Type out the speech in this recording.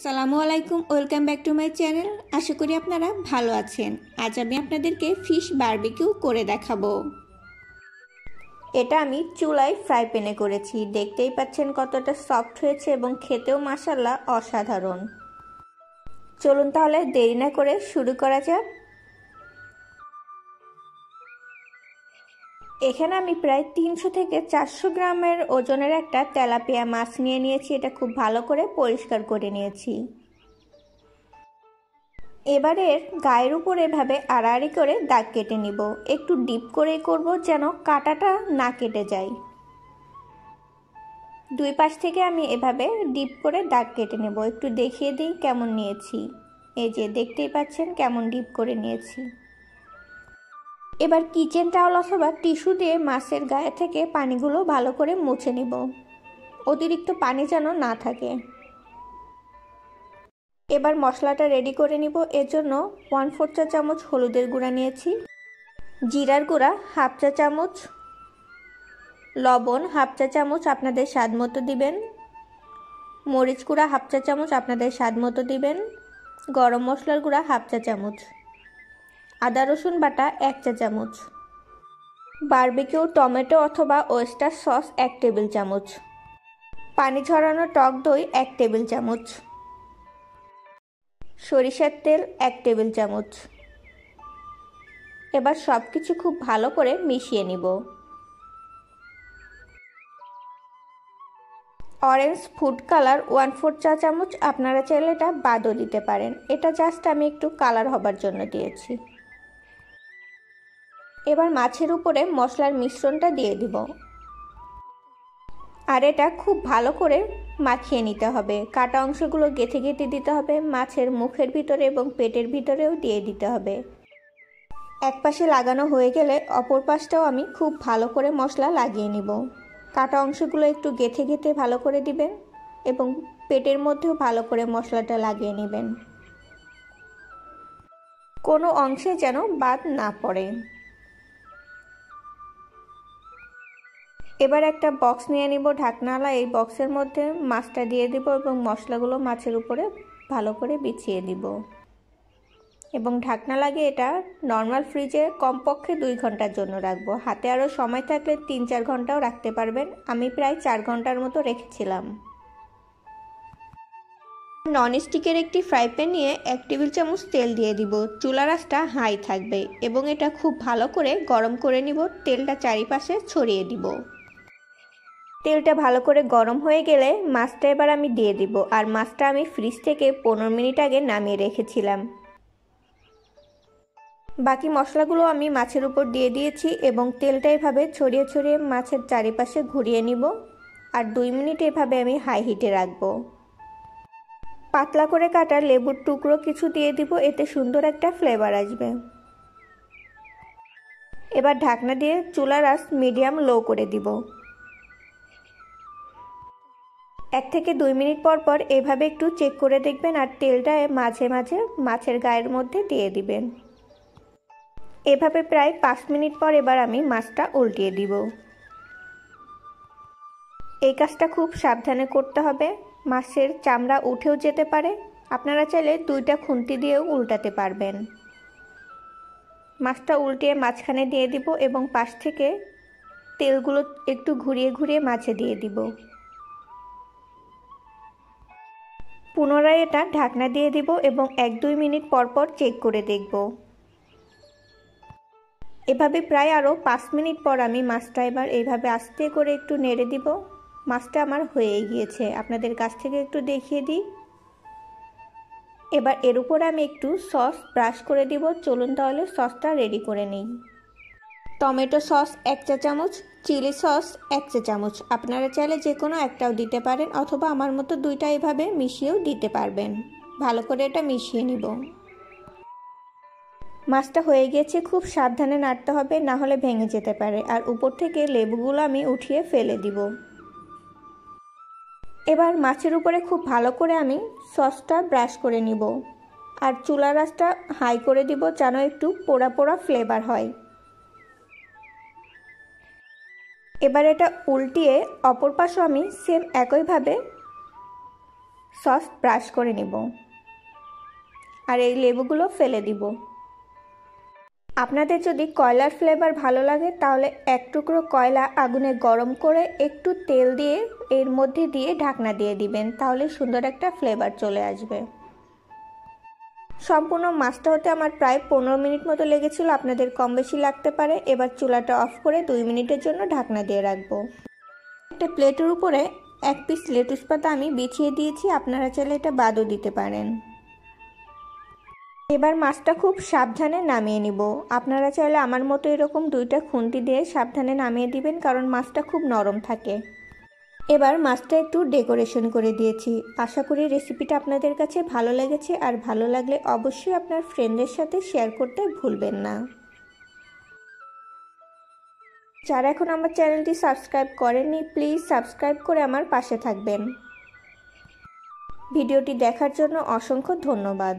আসসালামু আলাইকুম, welcome back to my channel. আশা করি আপনারা ভালো আছেন। আজ আমি আপনাদেরকে ফিশ বারবিকিউ করে দেখাবো। এটা আমি চুলায় ফ্রাই প্যানে করেছি। দেখতেই পাচ্ছেন কতটা সফট হয়েছে এবং খেতেও মাশাআল্লাহ অসাধারণ। চলুন তাহলে দেরি না করে শুরু করা যাক। এখানে আমি প্রায় 300 থেকে 400 গ্রামের ওজনের একটা তেলাপিয়া মাছ নিয়ে নিয়েছি। এটা খুব ভালো করে পরিষ্কার করে নিয়েছি। এবারে গায়ের উপরে এভাবে আড়াআড়ি করে দাগ কেটে নিব। একটু ডিপ করে করব যেন কাঁটাটা না কেটে যায়। দুই পাশ থেকে আমি এভাবে ডিপ করে দাগ কেটে নেব। একটু দেখিয়ে দিই কেমন নিয়েছি। এই যে দেখতেই পাচ্ছেন কেমন ডিপ করে নিয়েছি। এবার কিচেন টাওয়াল অথবা টিস্যু দিয়ে মাছের গায়ে থেকে পানিগুলো ভালো করে মুছে নিব। অতিরিক্ত পানি যেন না থাকে। এবার মশলাটা রেডি করে নিব। এর জন্য 1/4 চা চামচ হলুদের গুঁড়া নিয়েছি, জিরার গুঁড়া 1/2 চা চামচ, লবণ 1/2 চা চামচ আপনাদের স্বাদ মতো দিবেন, মরিচ গুঁড়া 1/2 চা চামচ আপনাদের স্বাদ মতো দিবেন, গরম মশলার গুঁড়া 1/2 চা চামচ, আদা রসুন বাটা 1 চা চামচ, বারবিকিউ টমেটো অথবা ওয়েস্টার সস 1 টেবিল চামচ, পানি ঝরানো টক দই 1 টেবিল চামচ, সরিষার তেল 1 টেবিল চামচ। এবার সব কিছু খুব ভালো করে মিশিয়ে নিব। অরেঞ্জ ফুড কালার 1/4 চা চামচ, আপনারা চাইলে এটা বাদও দিতে পারেন। এটা জাস্ট আমি একটু কালার হবার জন্য দিয়েছি। এবার মাছের উপরে মশলার মিশ্রণটা দিয়ে দিব আর এটা খুব ভালো করে মাখিয়ে নিতে হবে। কাটা অংশগুলো গেঁথে গেঁথে দিতে হবে। মাছের মুখের ভিতরে এবং পেটের ভিতরেও দিয়ে দিতে হবে। এক পাশে লাগানো হয়ে গেলে অপর পাশটাও আমি খুব ভালো করে মশলা লাগিয়ে নিব। কাটা অংশগুলো একটু গেঁথে গেঁথে ভালো করে দিবেন এবং পেটের মধ্যেও ভালো করে মশলাটা লাগিয়ে নেবেন। কোনো অংশে যেন বাদ না পড়ে। এবার একটা বক্স নিয়ে নিব ঢাকনাওয়ালা। এই বক্সের মধ্যে মাছটা দিয়ে দিব এবং মশলাগুলো মাছের উপরে ভালো করে বিছিয়ে দিব এবং ঢাকনা লাগিয়ে এটা নর্মাল ফ্রিজে কমপক্ষে 2 ঘন্টার জন্য রাখবো। হাতে আরও সময় থাকলে 3-4 ঘন্টাও রাখতে পারবেন। আমি প্রায় 4 ঘন্টার মতো রেখেছিলাম। ননস্টিকের একটি ফ্রাই প্যান নিয়ে 1 টেবিল চামচ তেল দিয়ে দিব। চুলার আঁচটা হাই থাকবে এবং এটা খুব ভালো করে গরম করে নিব। তেলটা চারিপাশে ছড়িয়ে দিব। তেলটা ভালো করে গরম হয়ে গেলে মাছটা এবার আমি দিয়ে দিব। আর মাছটা আমি ফ্রিজ থেকে 15 মিনিট আগে নামিয়ে রেখেছিলাম। বাকি মশলাগুলো আমি মাছের উপর দিয়ে দিয়েছি এবং তেলটা এভাবে ছড়িয়ে ছড়িয়ে মাছের চারিপাশে ঘুরিয়ে নিব আর 2 মিনিট এভাবে আমি হাই হিটে রাখবো। পাতলা করে কাটা লেবুর টুকরো কিছু দিয়ে দিব, এতে সুন্দর একটা ফ্লেভার আসবে। এবার ঢাকনা দিয়ে চুলার আঁচ মিডিয়াম লো করে দিব। 1 থেকে 2 মিনিট পর পর এভাবে একটু চেক করে দেখবেন আর তেলটা মাঝে মাঝে মাছের গায়ের মধ্যে দিয়ে দিবেন। এভাবে প্রায় 5 মিনিট পর এবার আমি মাছটা উল্টিয়ে দিব। এই কাজটা খুব সাবধানে করতে হবে। মাছের চামড়া উঠেও যেতে পারে। আপনারা চাইলে 2টা খুন্তি দিয়েও উল্টাতে পারবেন। মাছটা উল্টিয়ে মাঝখানে দিয়ে দিব এবং পাশ থেকে তেলগুলো একটু ঘুরিয়ে ঘুরিয়ে মাছে দিয়ে দিব। পুনরায় এটা ঢাকনা দিয়ে দিব এবং 1-2 মিনিট পর পর চেক করে দেখব। এভাবে প্রায় আরও 5 মিনিট পর আমি মাছটা এবার এইভাবে আস্তে করে একটু নেড়ে দিব। মাছটা আমার হয়ে গিয়েছে, আপনাদের কাছ থেকে একটু দেখিয়ে দিই। এবার এর উপরে আমি একটু সস ব্রাশ করে দিব। চলুন তাহলে সসটা রেডি করে নিই। টমেটো সস 1 চা চামচ, চিলি সস 1 চা চামচ, আপনারা চাইলে যে কোনো একটাও দিতে পারেন অথবা আমার মতো 2টা এভাবে মিশিয়েও দিতে পারবেন। ভালো করে এটা মিশিয়ে নিব। মাছটা হয়ে গিয়েছে, খুব সাবধানে নাড়তে হবে, না হলে ভেঙে যেতে পারে। আর উপর থেকে লেবুগুলো আমি উঠিয়ে ফেলে দিব। এবার মাছের উপরে খুব ভালো করে আমি সসটা ব্রাশ করে নিব আর চুলার আঁচটা হাই করে দিব যেন একটু পোড়া পোড়া ফ্লেভার হয়। এবার এটা উল্টিয়ে অপর পাশও আমি সেম একইভাবে সস ব্রাশ করে নিব আর এই লেবুগুলো ফেলে দিব। আপনাদের যদি কয়লার ফ্লেভার ভালো লাগে তাহলে এক টুকরো কয়লা আগুনে গরম করে একটু তেল দিয়ে এর মধ্যে দিয়ে ঢাকনা দিয়ে দিবেন, তাহলে সুন্দর একটা ফ্লেভার চলে আসবে। সম্পূর্ণ মাছটা হতে আমার প্রায় 15 মিনিট মতো লেগেছিল, আপনাদের কম বেশি লাগতে পারে। এবার চুলাটা অফ করে 2 মিনিটের জন্য ঢাকনা দিয়ে রাখবো। একটা প্লেটের উপরে 1 পিস লেটুস পাতা আমি বিছিয়ে দিয়েছি, আপনারা চাইলে এটা বাদও দিতে পারেন। এবার মাছটা খুব সাবধানে নামিয়ে নিব। আপনারা চাইলে আমার মতো এরকম 2টা খুন্তি দিয়ে সাবধানে নামিয়ে দিবেন, কারণ মাছটা খুব নরম থাকে। এবার মাছটা একটু ডেকোরেশন করে দিয়েছি। আশা করি রেসিপিটা আপনাদের কাছে ভালো লেগেছে, আর ভালো লাগলে অবশ্যই আপনার ফ্রেন্ডদের সাথে শেয়ার করতে ভুলবেন না। যারা এখন আমার চ্যানেলটি সাবস্ক্রাইব করেননি প্লিজ সাবস্ক্রাইব করে আমার পাশে থাকবেন। ভিডিওটি দেখার জন্য অসংখ্য ধন্যবাদ।